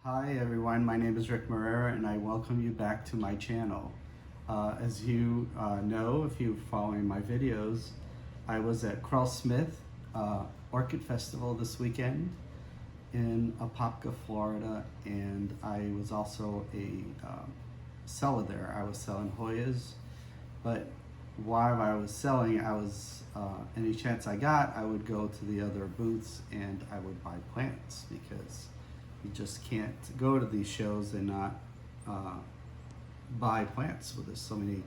Hi everyone, my name is Rick Marrera and I welcome you back to my channel. As you know, if you're following my videos, I was at Krull-Smith Orchid Festival this weekend in Apopka, Florida, and I was also a seller there. I was selling Hoyas, but while I was selling, any chance I got, I would go to the other booths and I would buy plants because you just can't go to these shows and not buy plants. Well, there's so many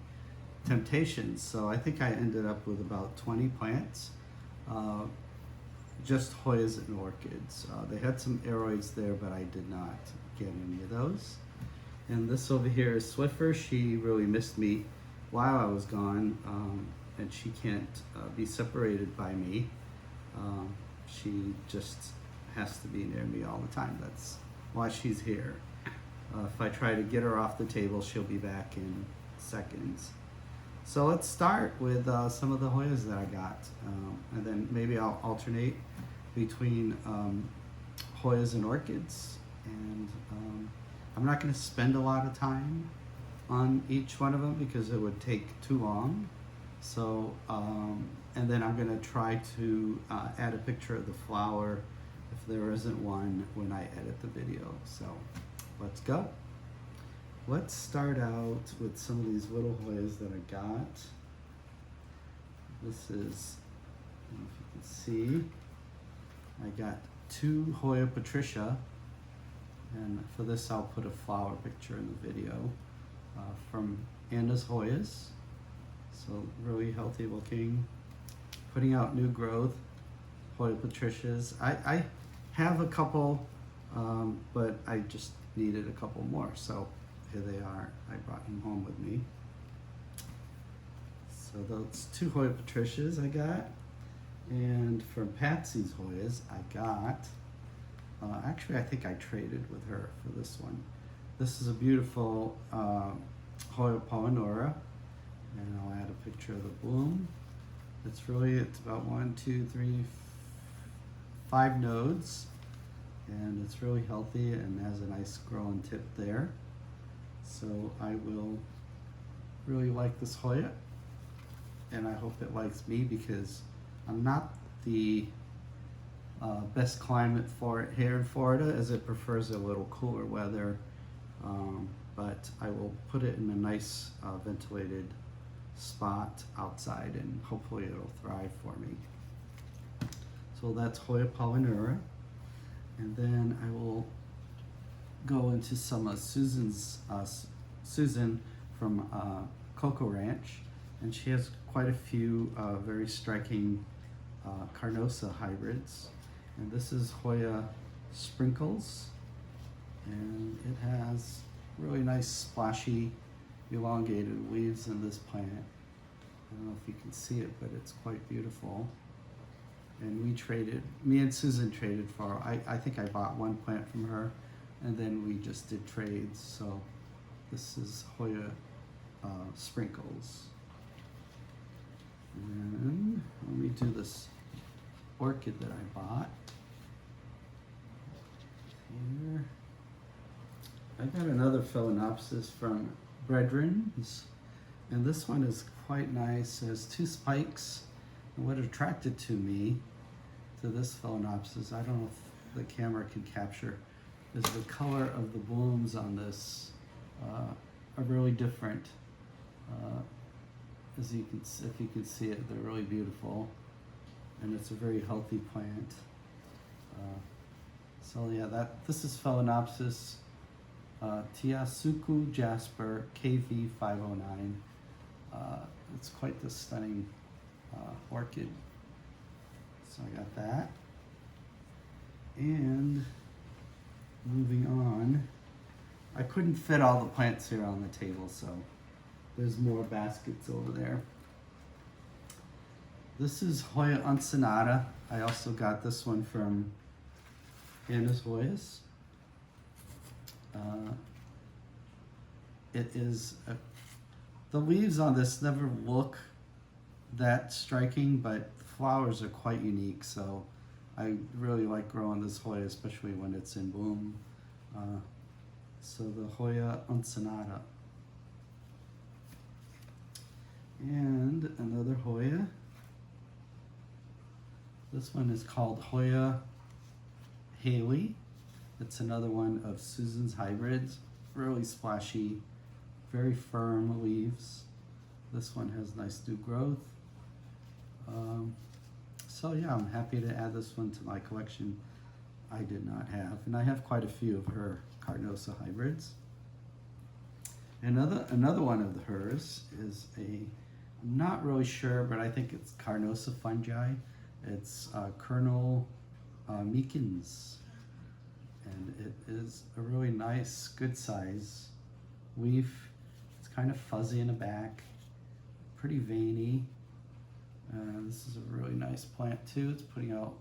temptations. So I think I ended up with about 20 plants, just Hoyas and orchids. They had some aroids there, but I did not get any of those. And this over here is Swiffer. She really missed me while I was gone, and she can't be separated by me. She just has to be near me all the time. That's why she's here. If I try to get her off the table, she'll be back in seconds. So let's start with some of the Hoyas that I got, and then maybe I'll alternate between Hoyas and orchids. And I'm not going to spend a lot of time on each one of them because it would take too long. So, and then I'm going to try to add a picture of the flower if there isn't one when I edit the video. So let's go. Let's start out with some of these little Hoyas that I got. This is, I don't know if you can see, I got two Hoya Patricia, and for this I'll put a flower picture in the video from Anna's Hoyas. So really healthy looking, putting out new growth, Hoya Patricias. I have a couple, but I just needed a couple more. So here they are. I brought them home with me. So those two Hoya Patricias I got. And from Patsy's Hoyas, I got, actually I think I traded with her for this one. This is a beautiful Hoya Polynora, and I'll add a picture of the bloom. It's about 1, 2, 3, 5 nodes, and it's really healthy and has a nice growing tip there. So I will really like this Hoya, and I hope it likes me because I'm not the best climate for it here in Florida, as it prefers a little cooler weather, but I will put it in a nice ventilated spot outside and hopefully it'll thrive for me. So that's Hoya Polynora, and then I will go into some of Susan from Coco Ranch, and she has quite a few very striking Carnosa hybrids. And this is Hoya Sprinkles, and it has really nice splashy elongated leaves in this plant. I don't know if you can see it, but it's quite beautiful. And me and Susan traded for, I think I bought one plant from her, and then we just did trades. So this is Hoya Sprinkles. And let me do this orchid that I bought. Here. I got another Phalaenopsis from Brethrens, and this one is quite nice. It has 2 spikes, and what attracted to me to this Phalaenopsis, I don't know if the camera can capture, is the color of the blooms on this are really different. If you can see it, they're really beautiful, and it's a very healthy plant. So yeah, this is Phalaenopsis Tiasuku Jasper KV509. It's quite the stunning orchid. So I got that. And moving on, I couldn't fit all the plants here on the table, so there's more baskets over there. This is Hoya Uncinata. I also got this one from Anna's Hoyas. The leaves on this never look that striking, but the flowers are quite unique, so I really like growing this Hoya, especially when it's in bloom. So the Hoya uncinata. And another Hoya. This one is called Hoya Haley. It's another one of Susan's hybrids. Really splashy, very firm leaves. This one has nice new growth. So yeah, I'm happy to add this one to my collection. I did not have, and I have quite a few of her Carnosa hybrids. Another one of hers is I'm not really sure, but I think it's Carnosa fungi. It's Colonel Meekins, and it is a really nice, good size leaf. It's kind of fuzzy in the back, pretty veiny. This is a really nice plant too. It's putting out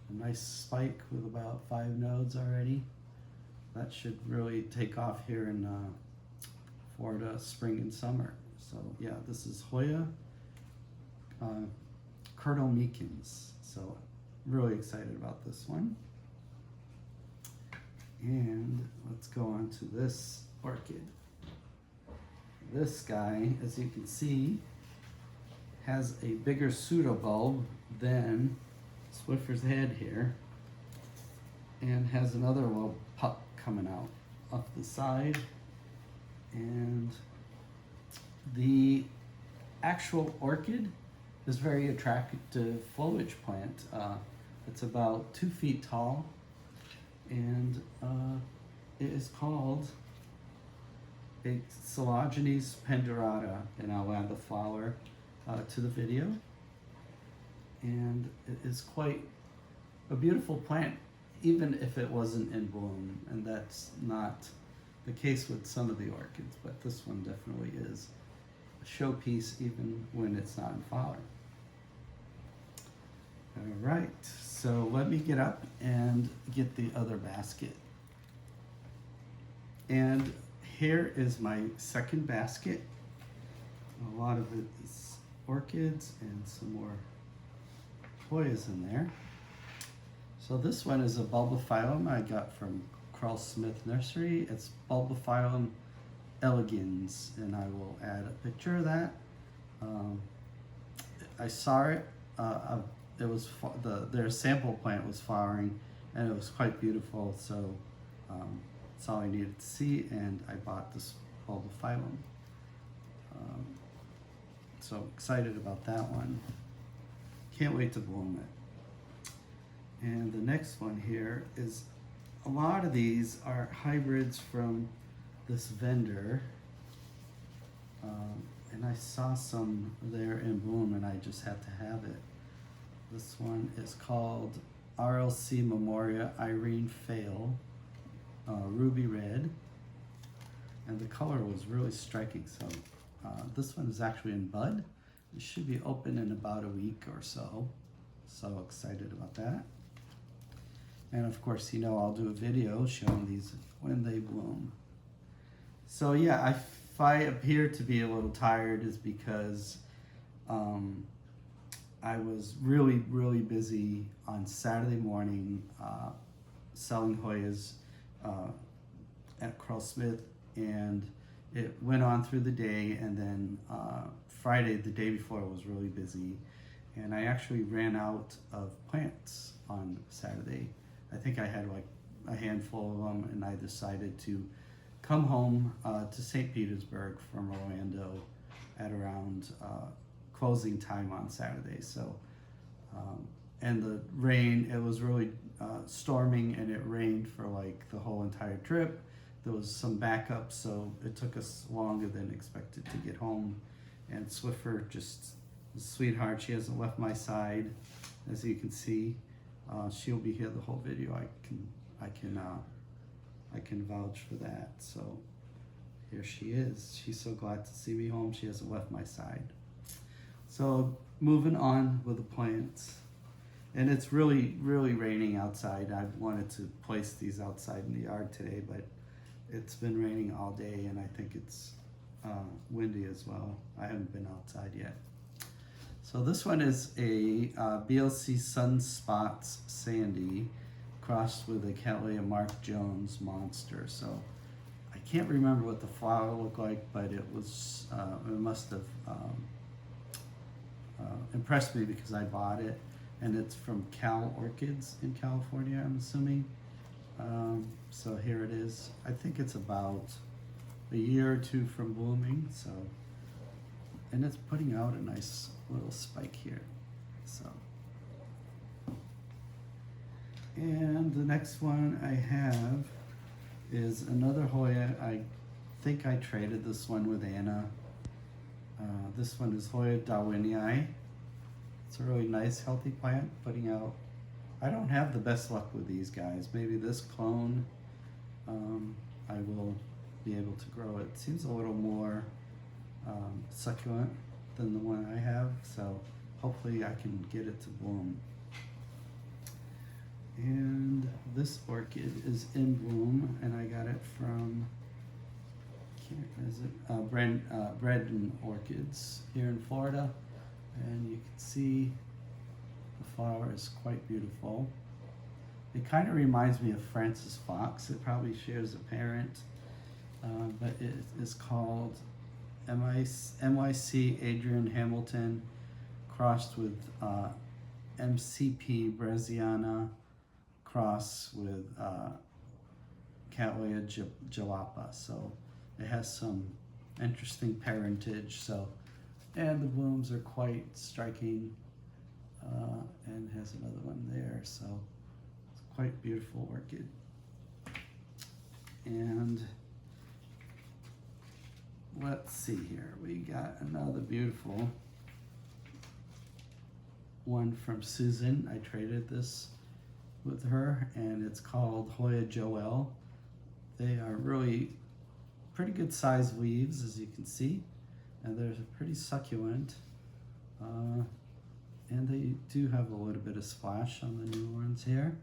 a nice spike with about 5 nodes already. That should really take off here in Florida, spring and summer. So yeah, this is Hoya Colonel Meekins. So really excited about this one. And let's go on to this orchid. This guy, as you can see, has a bigger pseudobulb than Swiffer's head here, and has another little pup coming out up the side. And the actual orchid is very attractive foliage plant. It's about 2 feet tall, and it is called a Coelogenes pendurata, and I'll add the flower to the video. And it is quite a beautiful plant, even if it wasn't in bloom, and that's not the case with some of the orchids, but this one definitely is a showpiece even when it's not in flower. All right, so let me get up and get the other basket. And here is my second basket. A lot of it is orchids and some more Hoyas in there. So this one is a Bulbophyllum I got from Krull-Smith Nursery. It's Bulbophyllum elegans, and I will add a picture of that. I saw it. It was their sample plant was flowering, and it was quite beautiful. So that's all I needed to see, and I bought this Bulbophyllum. So excited about that one. Can't wait to bloom it. And the next one here is, a lot of these are hybrids from this vendor. And I saw some there in bloom, and I just had to have it. This one is called RLC Memoria Irene Fail, ruby red. And the color was really striking. So this one is actually in bud. It should be open in about a week or so. So excited about that. And of course, you know, I'll do a video showing these when they bloom. So yeah, if I appear to be a little tired, is because I was really busy on Saturday morning selling Hoyas at Krull-Smith, and it went on through the day, and then Friday, the day before, was really busy, and I actually ran out of plants on Saturday. I think I had like a handful of them, and I decided to come home to St. Petersburg from Orlando at around closing time on Saturday. So, and the rain, it was really storming, and it rained for like the whole entire trip. There was some backup, so it took us longer than expected to get home. And Swiffer, just a sweetheart, she hasn't left my side, as you can see. She'll be here the whole video. I can vouch for that. So here she is. She's so glad to see me home. She hasn't left my side. So moving on with the plants, and it's really raining outside. I wanted to place these outside in the yard today, but it's been raining all day, and I think it's windy as well. I haven't been outside yet. So this one is a BLC Sunspots Sandy crossed with a Cattleya Mark Jones monster. So I can't remember what the flower looked like, but it was, it must have impressed me because I bought it. And it's from Cal Orchids in California, I'm assuming. So here it is. I think it's about a year or two from blooming. So, and it's putting out a nice little spike here. So, and the next one I have is another Hoya. I think I traded this one with Anna. This one is Hoya Darwinii. It's a really nice, healthy plant, putting out. I don't have the best luck with these guys. Maybe this clone, I will be able to grow it. It seems a little more succulent than the one I have, so hopefully I can get it to bloom. And this orchid is in bloom, and I got it from, Bread Orchids here in Florida. And you can see the flower is quite beautiful. It kind of reminds me of Francis Fox. It probably shares a parent, but it is called MYC Adrian Hamilton crossed with MCP Brasiana cross with Cattleya jalapa. So it has some interesting parentage. So, and the blooms are quite striking, and has another one there. So it's quite beautiful orchid. And let's see here. We got another beautiful one from Susan. I traded this with her, and it's called Hoya Joel. They are really pretty good sized leaves, as you can see, and they're pretty succulent, and they do have a little bit of splash on the new ones here.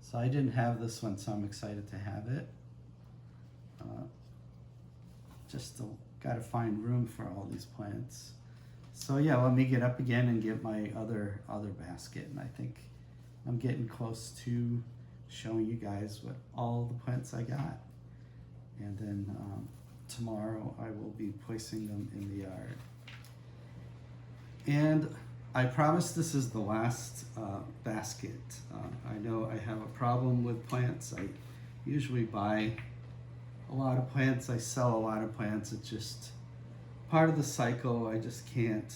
So I didn't have this one, so I'm excited to have it. Just gotta find room for all these plants. So yeah, let me get up again and get my other basket, and I think I'm getting close to showing you guys what all the plants I got. And then tomorrow I will be placing them in the yard. And I promise this is the last basket. I know I have a problem with plants. I usually buy a lot of plants. I sell a lot of plants. It's just part of the cycle. I just can't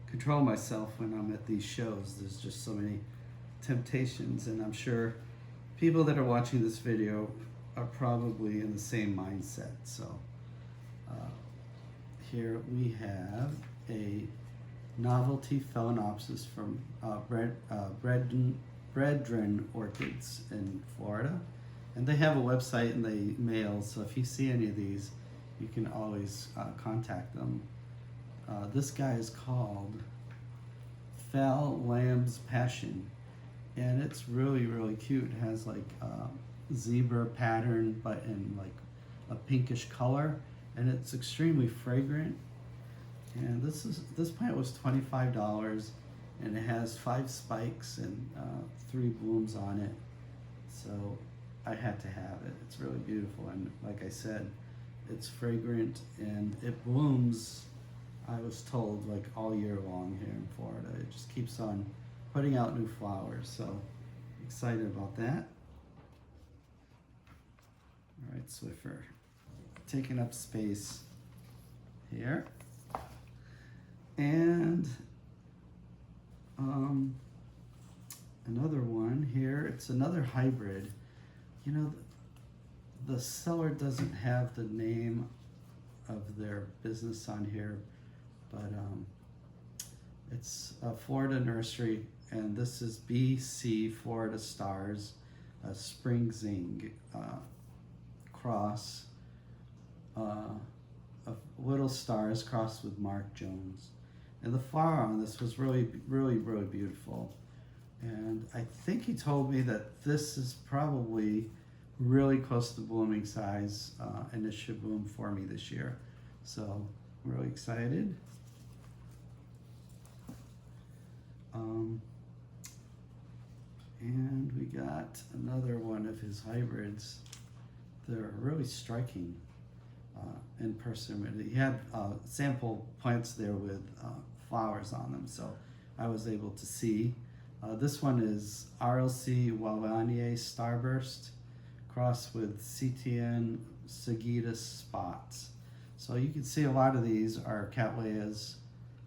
control myself when I'm at these shows. There's just so many temptations, and I'm sure people that are watching this video are probably in the same mindset. So here we have a novelty Phalaenopsis from Brethren Orchids in Florida. And they have a website and they mail, so if you see any of these, you can always contact them. This guy is called Fal Lamb's Passion, and it's really, really cute. It has like zebra pattern, but in like a pinkish color, and it's extremely fragrant. And this plant was $25, and it has 5 spikes and 3 blooms on it. So I had to have it. It's really beautiful, and like I said, it's fragrant and it blooms, I was told, like all year long here in Florida. It just keeps on putting out new flowers, so excited about that. All right, Swiffer, taking up space here. And another one here, it's another hybrid. You know, the seller doesn't have the name of their business on here, but it's a Florida nursery, and this is BC Florida Stars, a Spring Zing cross, of little stars crossed with Mark Jones. And the flower on this was really, really, really beautiful. And I think he told me that this is probably really close to blooming size, and it should bloom for me this year. So I'm really excited. And we got another one of his hybrids. They're really striking in person. He had sample plants there with flowers on them, so I was able to see. This one is RLC Wallanier Starburst crossed with CTN Sagittus spots. So you can see a lot of these are Cattleyas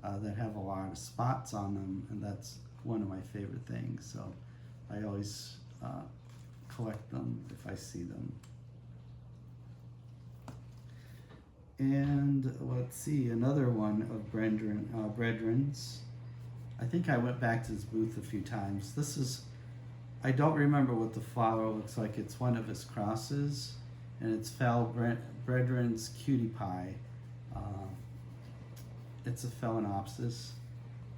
that have a lot of spots on them, and that's one of my favorite things. So I always collect them if I see them. And let's see, another one of Bredren's. I think I went back to his booth a few times. This is, I don't remember what the flower looks like. It's one of his crosses, and it's Bredren's Cutie Pie. It's a Phalaenopsis,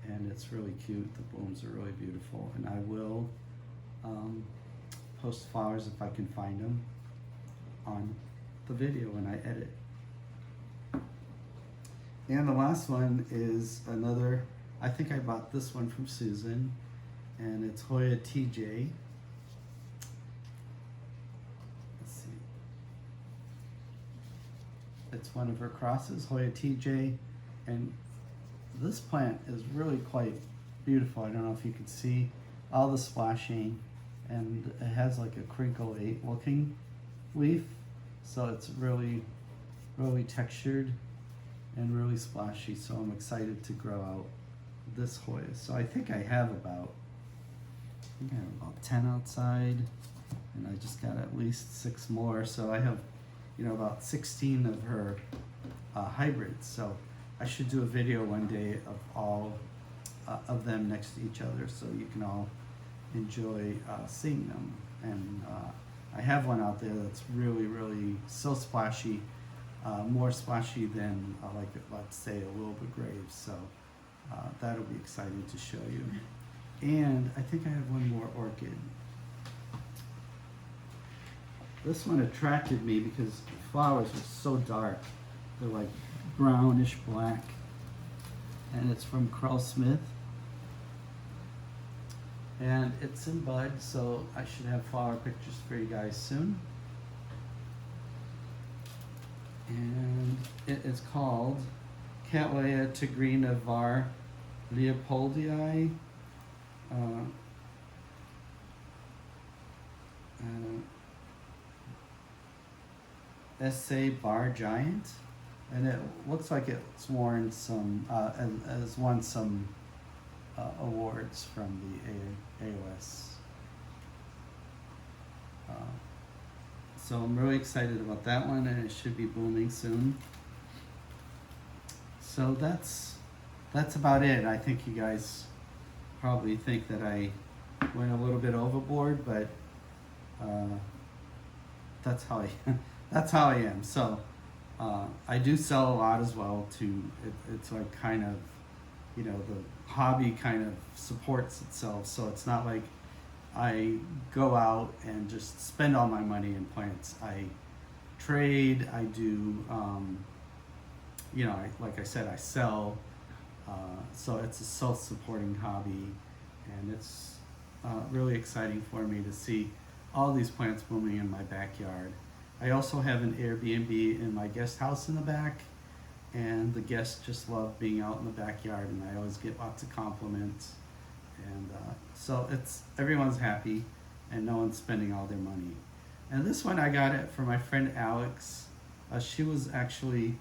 and it's really cute. The blooms are really beautiful, and I will post flowers if I can find them on the video when I edit. And the last one is another, I think I bought this one from Susan, and it's Hoya TJ. Let's see. It's one of her crosses, Hoya TJ, and this plant is really quite beautiful. I don't know if you can see all the splashing, and it has like a crinkle 8 looking leaf, so it's really, really textured and really splashy, so I'm excited to grow out this Hoya. So I think I have about 10 outside, and I just got at least 6 more, so I have, you know, about 16 of her hybrids. So I should do a video one day of all of them next to each other, so you can all enjoy seeing them. And I have one out there that's really, really so splashy, more splashy than like, let's say, a Wilbur Graves. So that'll be exciting to show you. And I think I have one more orchid. This one attracted me because the flowers are so dark. They're like brownish black, and it's from Krull-Smith, and it's in bud, so I should have flower pictures for you guys soon. And it is called Cattleya tigrina var Leopoldii, Essay Bar Giant, and it looks like it's won some has won some awards from the AOS. So I'm really excited about that one, and it should be blooming soon. So that's about it. I think you guys probably think that I went a little bit overboard, but that's how I am. So I do sell a lot as well too. It's like kind of, you know, the hobby kind of supports itself. So it's not like I go out and just spend all my money in plants. I trade, I do, you know, like I said, I sell. So it's a self-supporting hobby, and it's really exciting for me to see all these plants blooming in my backyard. I also have an Airbnb in my guest house in the back, and the guests just love being out in the backyard, and I always get lots of compliments. And so everyone's happy, and no one's spending all their money. And this one, I got it for my friend Alex. She was actually,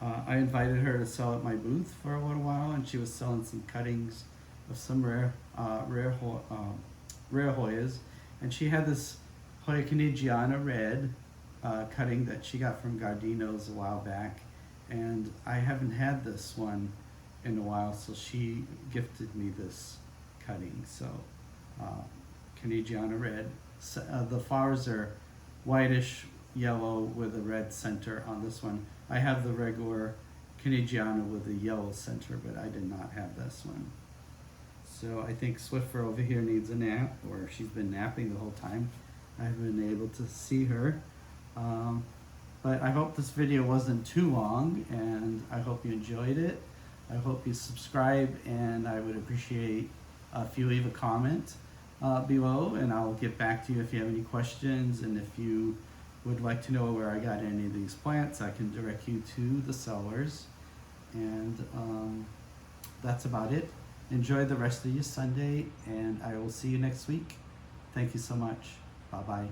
I invited her to sell at my booth for a little while, and she was selling some cuttings of some rare Hoyas. And she had this Hoya Canadiana red cutting that she got from Gardino's a while back, and I haven't had this one in a while, so she gifted me this cutting. So Canadiana red. So, the flowers are whitish yellow with a red center on this one. I have the regular Canadiana with a yellow center, but I did not have this one. So I think Swiffer over here needs a nap, or she's been napping the whole time. I haven't been able to see her. But I hope this video wasn't too long, and I hope you enjoyed it. I hope you subscribe, and I would appreciate if you leave a comment. below, and I'll get back to you if you have any questions. And if you would like to know where I got any of these plants, I can direct you to the sellers. And that's about it. Enjoy the rest of your Sunday, and I will see you next week. Thank you so much. Bye-bye.